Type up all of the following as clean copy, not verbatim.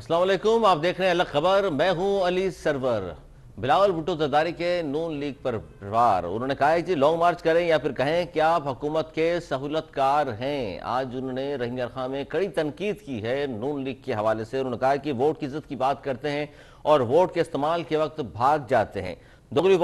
अस्सलाम वालेकुम, आप देख रहे हैं अलग खबर। मैं हूं अली सरवर। बिलावल भुट्टो जरदारी के नून लीग पर प्रहार। उन्होंने कहा है कि लॉन्ग मार्च करें या फिर कहें कि आप हुकूमत के सहूलतकार हैं। आज उन्होंने रहीम यार खां में कड़ी तनकीद की है नून लीग के हवाले से। उन्होंने कहा कि वोट की इज्जत की बात करते हैं और वोट के इस्तेमाल के वक्त भाग जाते हैं। दोगली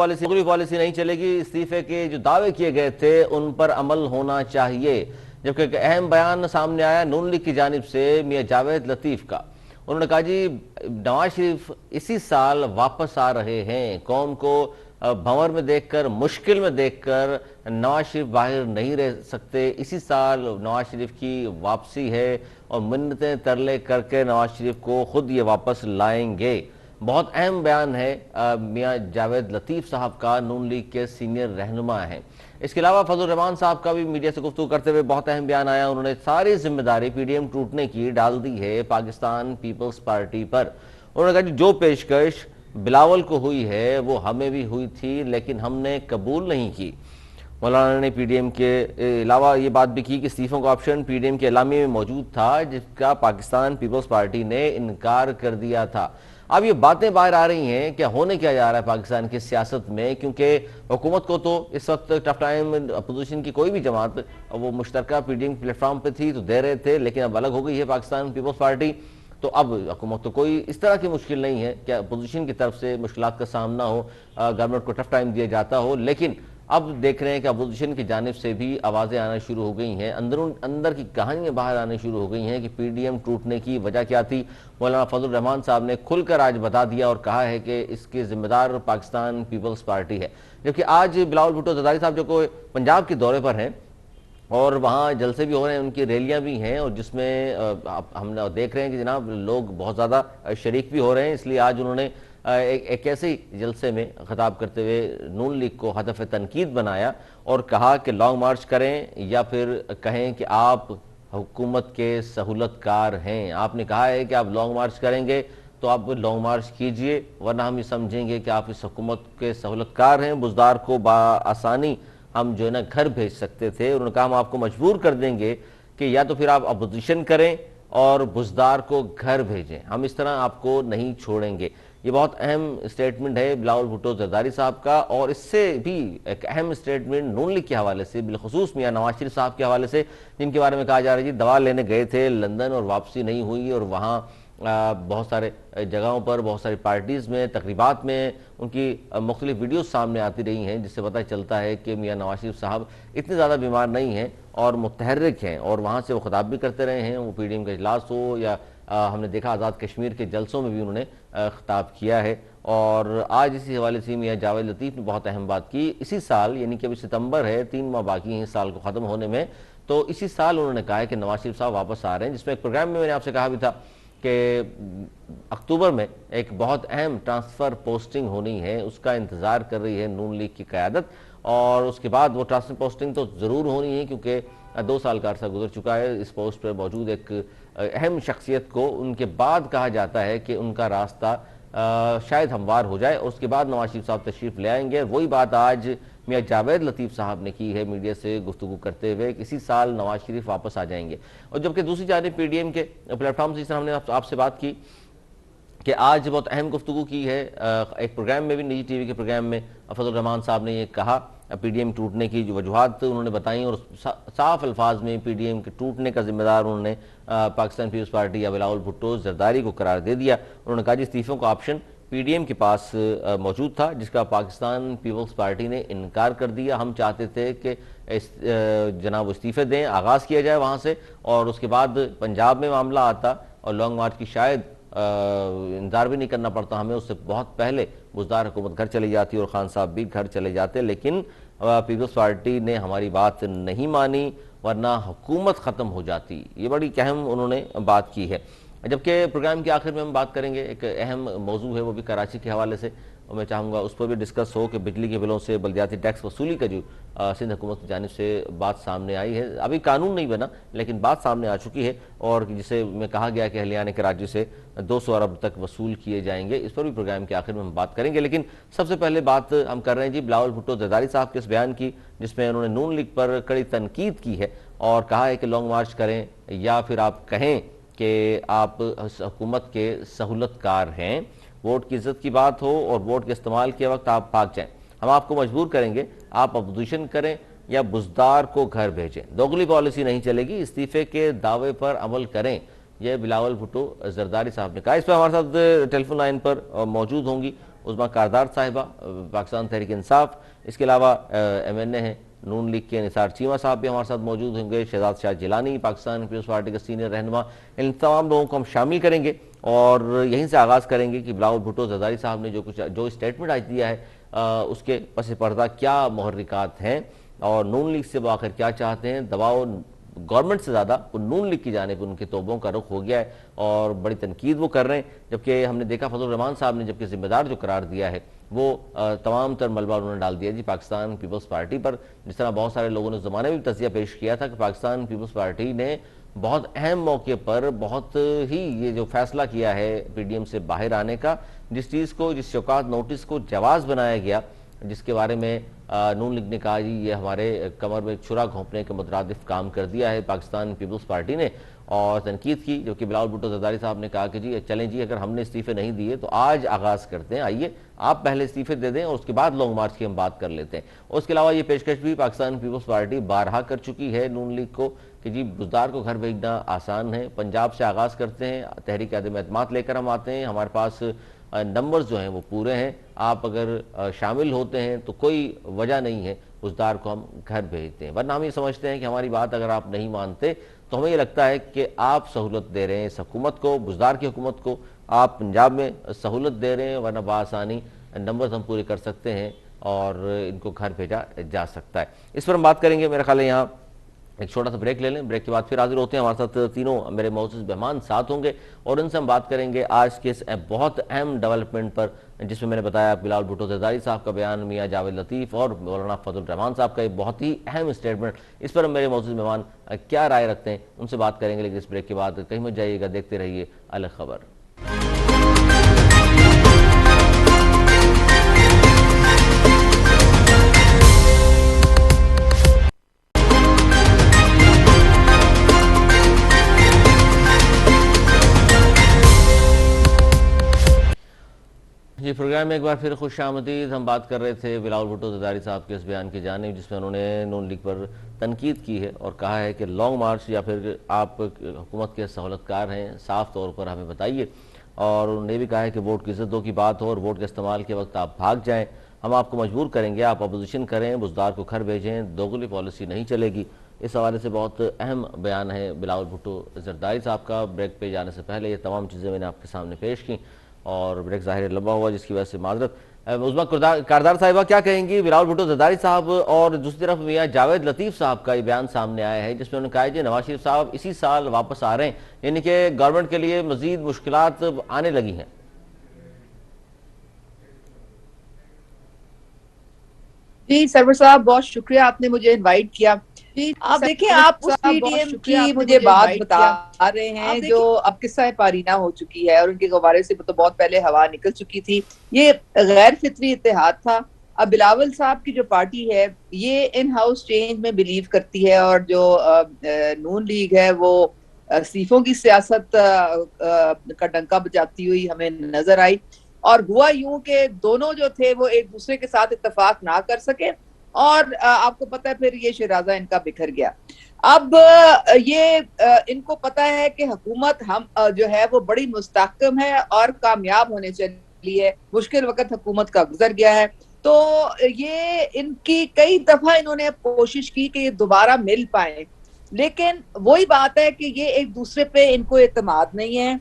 पॉलिसी नहीं चलेगी। इस्तीफे के जो दावे किए गए थे उन पर अमल होना चाहिए। जबकि एक अहम बयान सामने आया नून लीग की जानिब से मियां जावेद लतीफ का। उन्होंने कहा जी नवाज शरीफ इसी साल वापस आ रहे हैं। कौम को भंवर में देखकर, मुश्किल में देखकर नवाज शरीफ बाहर नहीं रह सकते। इसी साल नवाज शरीफ की वापसी है और मिन्नतें तरले करके नवाज शरीफ को खुद ये वापस लाएंगे। बहुत अहम बयान है मियां जावेद लतीफ साहब का, नून लीग के सीनियर रहनुमा हैं। इसके अलावा फजल रहमान साहब का भी मीडिया से गुफ्तगू करते हुए बहुत अहम बयान आया। उन्होंने सारी जिम्मेदारी पीडीएम टूटने की डाल दी है पाकिस्तान पीपल्स पार्टी पर। उन्होंने कहा जो पेशकश बिलावल को हुई है वो हमें भी हुई थी, लेकिन हमने कबूल नहीं की। मौलाना ने पीडीएम के अलावा ये बात भी की कि इस्तीफों का ऑप्शन पीडीएम के एलामी में मौजूद था, जिसका पाकिस्तान पीपल्स पार्टी ने इनकार कर दिया था। अब ये बातें बाहर आ रही हैं कि होने क्या जा रहा है पाकिस्तान की सियासत में, क्योंकि हुकूमत को तो इस वक्त टफ टाइम अपोजिशन की कोई भी जमात वो मुश्तरका पीडीएम प्लेटफॉर्म पे थी तो दे रहे थे, लेकिन अब अलग हो गई है पाकिस्तान पीपल्स पार्टी। तो अब हुकूमत तो कोई इस तरह की मुश्किल नहीं है कि अपोजिशन की तरफ से मुश्किलात का सामना हो, गवर्नमेंट को टफ टाइम दिया जाता हो। लेकिन अब देख रहे हैं कि अपोजिशन की जानिब से भी आवाज़ें आना शुरू हो गई हैं, अंदर की कहानियां बाहर आने शुरू हो गई हैं कि पीडीएम टूटने की वजह क्या थी। मौलाना फजल रहमान साहब ने खुलकर आज बता दिया और कहा है कि इसके जिम्मेदार पाकिस्तान पीपल्स पार्टी है। जबकि आज बिलावल भुट्टो जरदारी साहब जो को पंजाब के दौरे पर हैं और वहाँ जलसे भी हो रहे हैं, उनकी रैलियां भी हैं, और जिसमें हम देख रहे हैं कि जनाब लोग बहुत ज़्यादा शरीक भी हो रहे हैं। इसलिए आज उन्होंने एक ऐसे ही जलसे में खिताब करते हुए नून लीग को हदफ तनकीद बनाया और कहा कि लॉन्ग मार्च करें या फिर कहें कि आप हुकूमत के सहूलतकार हैं। आपने कहा है कि आप लॉन्ग मार्च करेंगे तो आप लॉन्ग मार्च कीजिए, वरना हम ये समझेंगे कि आप इस हुकूमत के सहूलतकार हैं। बुजदार को आसानी हम जो है ना घर भेज सकते थे। उन्होंने कहा हम आपको मजबूर कर देंगे कि या तो फिर आप अपोजिशन करें और बुजदार को घर भेजें, हम इस तरह आपको नहीं छोड़ेंगे। ये बहुत अहम स्टेटमेंट है बिलावल भुट्टो जरदारी साहब का। और इससे भी एक अहम स्टेटमेंट नून लीग के हवाले से, बिलखुसूस मियां नवाज शरीफ साहब के हवाले से, जिनके बारे में कहा जा रहा है जी दवा लेने गए थे लंदन और वापसी नहीं हुई, और वहाँ बहुत सारे जगहों पर, बहुत सारी पार्टीज़ में, तकरीबात में उनकी मुख्तलिफ वीडियोस सामने आती रही हैं, जिससे पता चलता है कि मियां नवाज शरीफ साहब इतने ज़्यादा बीमार नहीं हैं और मुतहर्रिक हैं, और वहाँ से वो खिताब भी करते रहे हैं। वो पीडीएम का इजलास हो या हमने देखा आज़ाद कश्मीर के जलसों में भी उन्होंने खिताब किया है। और आज इसी हवाले से मियां जावेद लतीफ़ ने बहुत अहम बात की। इसी साल, यानी कि अभी सितंबर है, 3 माह बाकी हैं इस साल को ख़त्म होने में, तो इसी साल उन्होंने कहा है कि नवाज शरीफ साहब वापस आ रहे हैं। जिसमें एक प्रोग्राम में मैंने आपसे कहा भी था कि अक्टूबर में एक बहुत अहम ट्रांसफ़र पोस्टिंग होनी है, उसका इंतज़ार कर रही है नून लीग की क़यादत। और उसके बाद वो ट्रांसफ़र पोस्टिंग तो ज़रूर होनी है, क्योंकि 2 साल का अर्सा गुजर चुका है। इस पोस्ट पर मौजूद एक अहम शख्सियत को उनके बाद कहा जाता है कि उनका रास्ता शायद हमवार हो जाए और उसके बाद नवाज शरीफ साहब तशरीफ़ ले आएंगे। वही बात आज मियां जावेद लतीफ़ साहब ने की है मीडिया से गुफ्तगू करते हुए, इसी साल नवाज शरीफ वापस आ जाएंगे। और जबकि दूसरी जानिब पीडीएम के प्लेटफॉर्म से जिस तरह हमने आपसे बात की कि आज बहुत अहम गुफ्तगू की है एक प्रोग्राम में भी, निजी टीवी के प्रोग्राम में फजल रहमान साहब ने ये कहा पीडीएम टूटने की जो वजूहात उन्होंने बताई, और साफ अल्फाज में पीडीएम के टूटने का जिम्मेदार उन्होंने पाकिस्तान पीपल्स पार्टी या बिलावल भुट्टो जरदारी को करार दे दिया। उन्होंने कहा जी इस्तीफों का ऑप्शन पीडीएम के पास मौजूद था, जिसका पाकिस्तान पीपल्स पार्टी ने इनकार कर दिया। हम चाहते थे कि जनाब इस्तीफे दें, आगाज़ किया जाए वहाँ से, और उसके बाद पंजाब में मामला आता और लॉन्ग मार्च की शायद इंतजार भी नहीं करना पड़ता हमें, उससे बहुत पहले बुजदार हुकूमत घर चली जाती और खान साहब भी घर चले जाते। लेकिन पीपल्स पार्टी ने हमारी बात नहीं मानी, वरना हुकूमत ख़त्म हो जाती। ये बड़ी अहम उन्होंने बात की है। जबकि प्रोग्राम के आखिर में हम बात करेंगे, एक अहम मौजू है वो भी कराची के हवाले से, और मैं चाहूँगा उस पर भी डिस्कस हो कि बिजली के बिलों से बल्दियाती टैक्स वसूली का जो सिंध हुकूमत की जानिब से बात सामने आई है। अभी कानून नहीं बना, लेकिन बात सामने आ चुकी है, और जिसे में कहा गया कि हलियाने के राज्य से 200 अरब तक वसूल किए जाएंगे। इस पर भी प्रोग्राम के आखिर में हम बात करेंगे। लेकिन सबसे पहले बात हम कर रहे हैं जी बिलावल भुट्टो जरदारी साहब के इस बयान की, जिसमें उन्होंने नून लीग पर कड़ी तनकीद की है और कहा है कि लॉन्ग मार्च करें या फिर आप कहें कि आप हुकूमत के सहूलतकार हैं। वोट की इज्जत की बात हो और वोट के इस्तेमाल के वक्त आप भाग जाएं, हम आपको मजबूर करेंगे, आप अपोजिशन करें या बुजदार को घर भेजें, दोगली पॉलिसी नहीं चलेगी, इस्तीफे के दावे पर अमल करें, यह बिलावल भुट्टो जरदारी साहब ने कहा। इस पर हमारे साथ टेलीफोन लाइन पर मौजूद होंगी उस्मा कारदार साहिबा, पाकिस्तान तहरीक इंसाफ, इसके अलावा MNA हैं नून लीग के निसार चीमा साहब भी हमारे साथ मौजूद होंगे, शहजाद शाह जिलानी पाकिस्तान पीपल्स पार्टी के सीनियर रहनुमा। इन तमाम लोगों को हम शामिल करेंगे और यहीं से आगाज़ करेंगे कि बिलावल भुट्टो जरदारी साहब ने जो स्टेटमेंट आज दिया है उसके पस पर्दा क्या मुहर्रिकात हैं और नून लीग से वो आखिर क्या चाहते हैं। दबाव गवर्नमेंट से ज़्यादा वो नून लीग की जानिब उनके तोबों का रुख हो गया है और बड़ी तनकीद वो कर रहे हैं, जबकि हमने देखा फजल रहमान साहब ने जबकि जिम्मेदार जो करार दिया है वो तमाम तर मलबा उन्होंने डाल दिया जी पाकिस्तान पीपल्स पार्टी पर। जिस तरह बहुत सारे लोगों ने उस ज़माने में भी तज़िया पेश किया था कि पाकिस्तान पीपल्स पार्टी ने बहुत अहम मौके पर बहुत ही ये जो फैसला किया है PDM से बाहर आने का, जिस शौकात नोटिस को जवाज़ बनाया गया, जिसके बारे में नून लीग ने कहा जी ये हमारे कमर में छुरा घोंपने के मुतरादिफ काम कर दिया है पाकिस्तान पीपल्स पार्टी ने, और तनकीद की, जो कि बिलावल भुट्टो जरदारी साहब ने कहा कि जी चलें जी, अगर हमने इस्तीफे नहीं दिए तो आज आगाज़ करते हैं, आइए आप पहले इस्तीफे दे दें और उसके बाद लॉन्ग मार्च की हम बात कर लेते हैं। उसके अलावा ये पेशकश भी पाकिस्तान पीपल्स पार्टी बारहा कर चुकी है नून लीग को कि जी बुजदार को घर भेजना आसान है, पंजाब से आगाज़ करते हैं, तहरीक आदम एतमाद लेकर हम आते हैं, हमारे पास नंबर्स जो हैं वो पूरे हैं, आप अगर शामिल होते हैं तो कोई वजह नहीं है बुजदार को हम घर भेजते हैं। वरना हम ये समझते हैं कि हमारी बात अगर आप नहीं मानते तो हमें ये लगता है कि आप सहूलत दे रहे हैं इस हुकूमत को, बुजदार की हुकूमत को आप पंजाब में सहूलत दे रहे हैं, वरना बासानी नंबर्स हम पूरे कर सकते हैं और इनको घर भेजा जा सकता है। इस पर हम बात करेंगे। मेरा ख्याल है यहाँ एक छोटा सा ब्रेक ले लें, ब्रेक के बाद फिर हाजिर होते हैं। हमारे साथ तीनों मेरे मौजूद मेहमान साथ होंगे और उनसे हम बात करेंगे आज के इस बहुत अहम डेवलपमेंट पर, जिसमें मैंने बताया बिलावल भुट्टो जरदारी साहब का बयान, मियां जावेद लतीफ़ और मौलाना फजल रहमान साहब का एक बहुत ही अहम स्टेटमेंट। इस पर मेरे मौजूद मेहमान क्या राय रखते हैं उनसे बात करेंगे, लेकिन इस ब्रेक के बाद कहीं मत जाइएगा, देखते रहिए अलग खबर। जी प्रोग्राम में एक बार फिर खुश आमदीद। हम बात कर रहे थे बिलावल भुट्टो जरदारी साहब के इस बयान की जानिब, जिसमें उन्होंने नून लीग पर तनकीद की है और कहा है कि लॉन्ग मार्च या फिर आप हुकूमत के सहूलतकार हैं, साफ तौर पर हमें बताइए। और उन्होंने भी कहा है कि वोट की इज्जतों की बात हो और वोट के इस्तेमाल के वक्त आप भाग जाएँ, हम आपको मजबूर करेंगे, आप अपोजिशन करें, बुजदार को घर भेजें, दोगली पॉलिसी नहीं चलेगी। इस हवाले से बहुत अहम बयान है बिलावल भुट्टो जरदारी साहब का। ब्रेक पे जाने से पहले ये तमाम चीज़ें मैंने आपके सामने पेश की और ब्रेक ज़ाहिर लंबा हुआ, जिसकी वजह से माजरत। उस्मा कारदार साहिबा क्या कहेंगी? बिलावल भुट्टो जरदारी साहब और दूसरी तरफ मियां जावेद लतीफ़ साहब का ये बयान सामने आया है, जिसमें उन्होंने कहा है कि नवाज शरीफ साहब इसी साल वापस आ रहे हैं, यानी कि गवर्नमेंट के लिए मजीद मुश्किलात आने लगी हैं। जी सरवर साहब, बहुत शुक्रिया आपने मुझे इनवाइट किया। आप देखिए, आप उस PDM की मुझे बात बता रहे हैं जो अब किस्सा पारीना हो चुकी है और उनके गवारे से तो बहुत पहले हवा निकल चुकी थी। ये गैर फितरी इत्तेहाद था। अब बिलावल साहब की जो पार्टी है ये इन हाउस चेंज में बिलीव करती है और जो नून लीग है वो सीफों की सियासत का डंका बजाती हुई हमें नजर आई। और हुआ यूं कि दोनों जो थे वो एक दूसरे के साथ इत्तेफाक ना कर सके और आपको पता है फिर ये शराजा इनका बिखर गया। अब ये इनको पता है कि हुकूमत हम जो है वो बड़ी मुस्तहकम है और कामयाब होने चली है, मुश्किल वक्त हुकूमत का गुजर गया है। तो ये इनकी कई दफा इन्होंने कोशिश की कि ये दोबारा मिल पाए, लेकिन वही बात है कि ये एक दूसरे पे इनको एतमाद नहीं है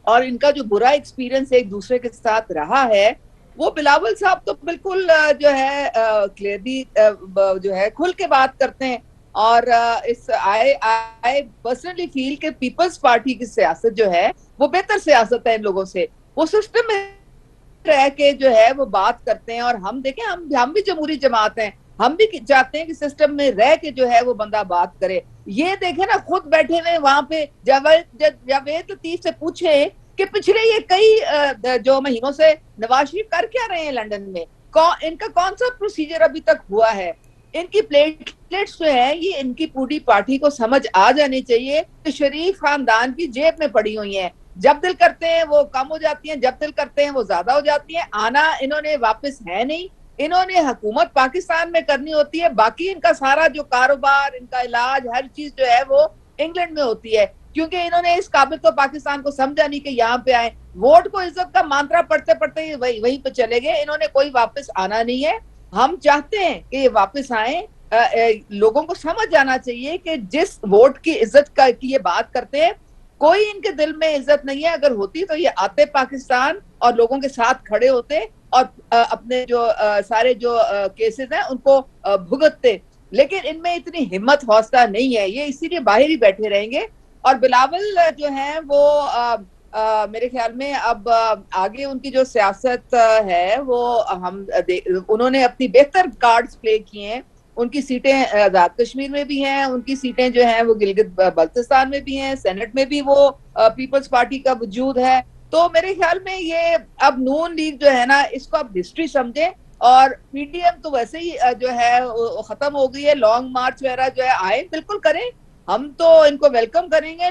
और इनका जो बुरा एक्सपीरियंस एक दूसरे के साथ रहा है वो बिलावल साहब तो बिल्कुल जो है क्लियरली जो है खुल के बात करते हैं और इस आई पर्सनली फील के पीपल्स पार्टी की सियासत जो है वो बेहतर सियासत है इन लोगों से। वो सिस्टम में रह के जो है वो बात करते हैं और हम देखें, हम भी जमहूरी जमात हैं, हम भी चाहते हैं कि सिस्टम में रह के जो है वो बंदा बात करे। ये देखे ना, खुद बैठे हुए वहां पे जावेद लतीफ से पूछे कि पिछले ये कई जो महीनों से नवाज शरीफ कर क्या रहे हैं लंदन में, इनका कौन सा प्रोसीजर अभी तक हुआ है। इनकी प्लेटलेट्स जो है ये इनकी पूरी पार्टी को समझ आ जानी चाहिए कि शरीफ खानदान की जेब में पड़ी हुई है। जब दिल करते हैं वो कम हो जाती हैं, जब दिल करते हैं वो ज्यादा हो जाती हैं। आना इन्होंने वापस है नहीं, इन्होंने हुकूमत पाकिस्तान में करनी होती है। बाकी इनका सारा जो कारोबार, इनका इलाज, हर चीज जो है वो इंग्लैंड में होती है, क्योंकि इन्होंने इस काबिल तो पाकिस्तान को समझा नहीं कि यहाँ पे आए। वोट को इज्जत का मंत्रा पढ़ते पढ़ते वहीं पे चले गए। इन्होंने कोई वापस आना नहीं है। हम चाहते हैं कि ये वापस आए। लोगों को समझ जाना चाहिए कि जिस वोट की इज्जत की ये बात करते हैं, कोई इनके दिल में इज्जत नहीं है। अगर होती तो ये आते पाकिस्तान और लोगों के साथ खड़े होते और अपने जो सारे जो केसेस हैं उनको भुगतते। लेकिन इनमें इतनी हिम्मत हौसला नहीं है, ये इसीलिए बाहर ही बैठे रहेंगे। और बिलावल जो है वो मेरे ख्याल में अब आगे उनकी जो सियासत है वो उन्होंने अपनी बेहतर कार्ड्स प्ले किए हैं। उनकी सीटें आजाद कश्मीर में भी हैं, उनकी सीटें जो हैं वो गिलगित बल्तिस्तान में भी हैं, सेनेट में भी वो पीपल्स पार्टी का वजूद है। तो मेरे ख्याल में ये अब नून लीग जो है ना, इसको अब हिस्ट्री समझे। और पीडीएम तो वैसे ही जो है खत्म हो गई है। लॉन्ग मार्च वगैरह जो है आए, बिल्कुल करें, हम तो इनको वेलकम करेंगे।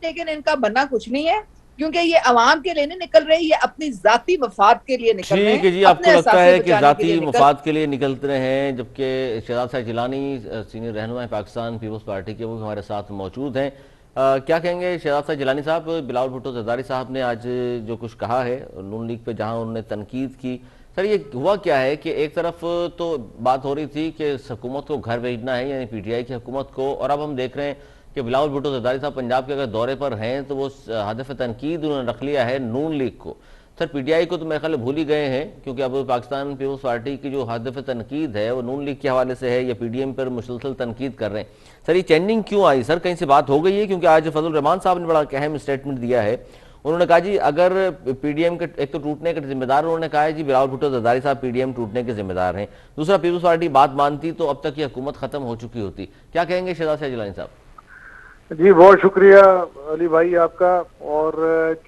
लेकिन इनका बनना कुछ नहीं है, क्योंकि ये अवाम के लिए नहीं निकल रहे, ये अपनी जाती मफाद के लिए निकल रहे ठीक है हैं। जी, आपको लगता है कि जाती मफाद के लिए निकलते रहे हैं, जबकि शहजाद शाह जिलानी सीनियर रहनुमा पाकिस्तान पीपल्स पार्टी के, वो हमारे साथ मौजूद हैं। क्या कहेंगे शहजाद शाह जिलानी साहब? बिलावल भुट्टो जरदारी साहब ने आज जो कुछ कहा है नून लीग पे, जहां उन्होंने तनकीद की, सर ये हुआ क्या है कि एक तरफ तो बात हो रही थी कि हुकूमत को घर भेजना है, यानी पीटीआई की हुकूमत को, और अब हम देख रहे हैं कि बिलावल भुट्टो जरदारी साहब पंजाब के अगर दौरे पर हैं तो वो हदफ तनकीद उन्होंने रख लिया है नून लीग को। सर पीटीआई को तो मेरे ख्याल भूल ही गए हैं, क्योंकि अब पाकिस्तान पीपल्स पार्टी की जो हदफ तनकीद है वो नून लीग के हवाले से है या पीडीएम पर मुसलसल तनकीद कर रहे हैं। सर ये चेंजिंग क्यों आई? सर कहीं से बात हो गई है? क्योंकि आज फजल रहमान साहब ने बड़ा अहम स्टेटमेंट दिया है। उन्होंने कहा जी अगर पीडीएम के एक तो टूटने के जिम्मेदार, उन्होंने कहा है जी बिलावल भुट्टो जरदारी साहब पीडीएम टूटने के जिम्मेदार हैं। दूसरा, पीपल्स पार्टी बात मानती तो अब तक ये हुकूमत खत्म हो चुकी होती। क्या कहेंगे शहजाद शाह जिलानी साहब? जी बहुत शुक्रिया अली भाई आपका। और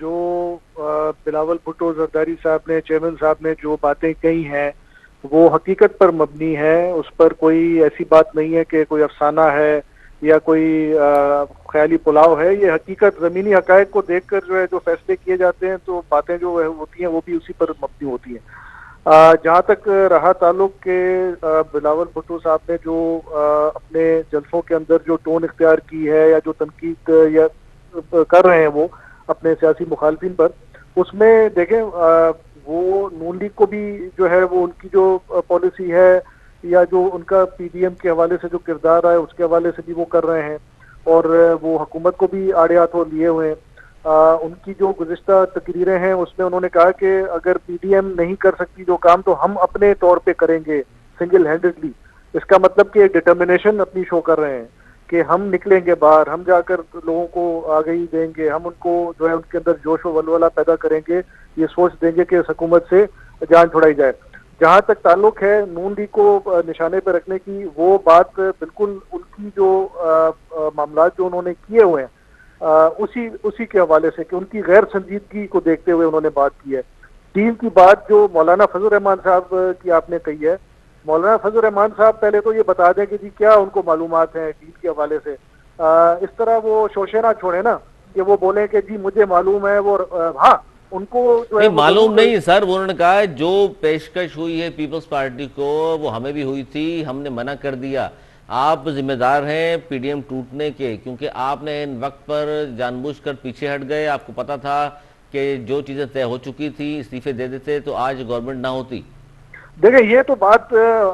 जो बिलावल भुट्टो जरदारी साहब ने, चेयरमैन साहब ने जो बातें कही हैं वो हकीकत पर मबनी है। उस पर कोई ऐसी बात नहीं है कि कोई अफसाना है या कोई ख्याली पुलाव है। ये हकीकत, ज़मीनी हकायक को देखकर जो है जो फैसले किए जाते हैं, तो बातें जो होती हैं वो भी उसी पर मबनी होती हैं। जहाँ तक रहा ताल्लुक के बिलावल भुट्टो साहब ने जो अपने जलसों के अंदर जो टोन इख्तियार की है या जो तनकीद या कर रहे हैं वो अपने सियासी मुखालफिन पर, उसमें देखें वो नून लीग को भी जो है वो उनकी जो पॉलिसी है या जो उनका पीडीएम के हवाले से जो किरदार है उसके हवाले से भी वो कर रहे हैं, और वो हुकूमत को भी आड़े हाथों लिए हुए हैं। उनकी जो गुज़िश्ता तकरीरें हैं उसमें उन्होंने कहा कि अगर पीडीएम नहीं कर सकती जो काम तो हम अपने तौर पे करेंगे सिंगल हैंडेडली। इसका मतलब कि एक डिटर्मिनेशन अपनी शो कर रहे हैं कि हम निकलेंगे बाहर, हम जाकर लोगों को आगाही देंगे, हम उनको जो है उनके अंदर जोश व वलवला पैदा करेंगे, ये सोच देंगे कि इस हुकूमत से जान छुड़ाई जाए। जहाँ तक ताल्लुक है नून लीग को निशाने पर रखने की, वो बात बिल्कुल उनकी जो मामला जो उन्होंने किए हुए हैं उसी के हवाले से कि उनकी गैर संजीदगी को देखते हुए उन्होंने बात की है। डील की बात जो मौलाना फजल रहमान साहब की आपने कही है, मौलाना फजल रहमान साहब पहले तो ये बता दें कि जी क्या उनको मालूमात हैं डील के हवाले से। इस तरह वो शोशे ना छोड़े ना कि वो बोले कि जी मुझे मालूम है। वो हाँ, उनको जो है मालूम नहीं सर, वो उन्होंने कहा जो पेशकश हुई है पीपल्स पार्टी को वो हमें भी हुई थी, हमने मना कर दिया। आप जिम्मेदार हैं पीडीएम टूटने के, क्योंकि आपने इन वक्त पर जानबूझकर पीछे हट गए। आपको पता था कि जो चीजें तय हो चुकी थी, इस्तीफे दे देते तो आज गवर्नमेंट ना होती। देखिए ये तो बात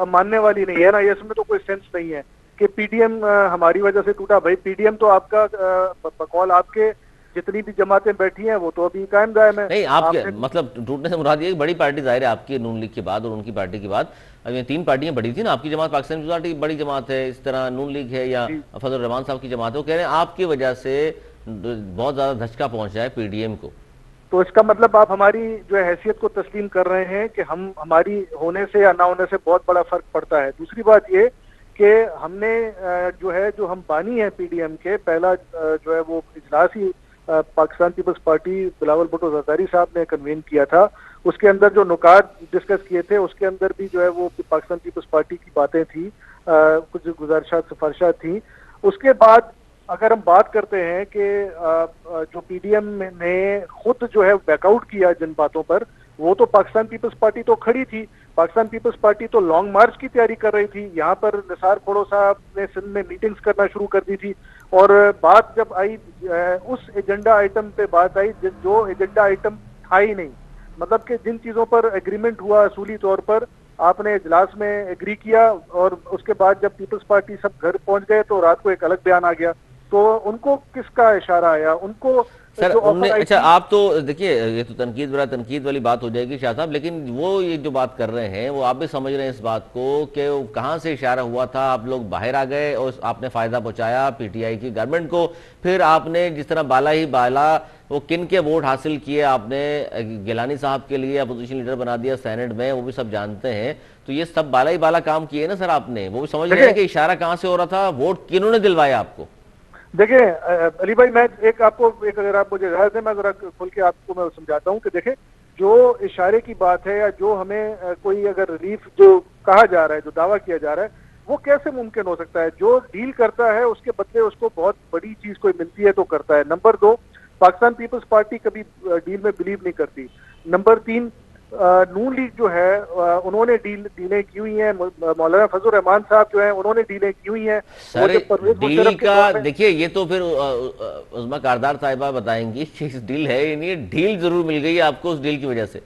मानने वाली नहीं है ना, ये इसमें तो कोई सेंस नहीं है कि पीडीएम हमारी वजह से टूटा। भाई पीडीएम तो आपका बकौल आपके जितनी भी जमातें बैठी हैं वो तो अभी कायम दायम है। नहीं आपके मतलब टूटने से मुराद ये बड़ी पार्टी जाहिर है आपकी नून लीग के बाद और उनकी पार्टी के बाद। अब ये तीन पार्टियां बड़ी थी ना, आपकी जमात पाकिस्तान पीपल्स पार्टी बड़ी जमात है, इस तरह नून लीग है या फजल रहमान साहब की जमात है। वो कह रहे हैं आपकी वजह से बहुत ज्यादा धचका पहुंचा है पीडीएम को। तो इसका मतलब आप हमारी जो हैसियत को तस्लीम कर रहे हैं कि हम हमारी होने से या ना होने से बहुत बड़ा फर्क पड़ता है। दूसरी बात ये कि हमने जो हम बानी है पीडीएम के, पहला जो है वो इजलास ही पाकिस्तान पीपल्स पार्टी बिलावल भुट्टो जरदारी साहब ने कन्वीन किया था। उसके अंदर जो नुकात डिस्कस किए थे उसके अंदर भी जो है वो पाकिस्तान पीपल्स पार्टी की बातें थी। कुछ गुजारिशात सिफारिशात थी। उसके बाद अगर हम बात करते हैं कि जो पीडीएम ने खुद जो है बैकआउट किया जिन बातों पर, वो तो पाकिस्तान पीपल्स पार्टी तो खड़ी थी। पाकिस्तान पीपल्स पार्टी तो लॉन्ग मार्च की तैयारी कर रही थी। यहाँ पर निसार खोड़ो साहब ने सिंध में मीटिंग्स करना शुरू कर दी थी। और बात जब आई उस एजेंडा आइटम पे बात आई जो एजेंडा आइटम था ही नहीं, मतलब कि जिन चीजों पर एग्रीमेंट हुआ असूली तौर पर, आपने इजलास में एग्री किया और उसके बाद जब पीपल्स पार्टी सब घर पहुंच गए तो रात को एक अलग बयान आ गया। तो उनको किसका इशारा आया? उनको सर जो उनने, ऑफर आई अच्छा थी। आप तो देखिए, ये तो तनकीद वाली बात हो जाएगी शाह साहब, लेकिन वो ये जो बात कर रहे हैं वो आप भी समझ रहे हैं इस बात को कि कहाँ से इशारा हुआ था। आप लोग बाहर आ गए और आपने फायदा पहुंचाया पीटीआई की गवर्नमेंट को, फिर आपने जिस तरह बाला ही बाला वो किन के वोट हासिल किए, आपने गिलानी साहब के लिए अपोजिशन लीडर बना दिया सेनेट में, वो भी सब जानते हैं। तो ये सब बाला ही बाला काम किए ना सर आपने, वो भी समझ रहे हैं कि इशारा कहाँ से हो रहा था, वोट किन्होंने दिलवाया आपको। देखिए अली भाई, मैं एक अगर आप मुझे इजाजत दें, मैं जरा खुल के आपको मैं समझाता हूँ कि देखें, जो इशारे की बात है या जो हमें कोई अगर रिलीफ जो कहा जा रहा है, जो दावा किया जा रहा है, वो कैसे मुमकिन हो सकता है? जो डील करता है उसके बदले उसको बहुत बड़ी चीज कोई मिलती है तो करता है। नंबर 2, पाकिस्तान पीपल्स पार्टी कभी डील में बिलीव नहीं करती। नंबर 3, नून लीग जो है उन्होंने डीलें की हुई हैं। मौलाना फजल रहमान साहब जो हैं उन्होंने डीलें की हुई हैं। सर डील का देखिए, ये तो फिर उस्मा कारदार साहिबा बताएंगी कि डील है या नहीं। डील जरूर मिल गई है आपको उस डील की वजह से।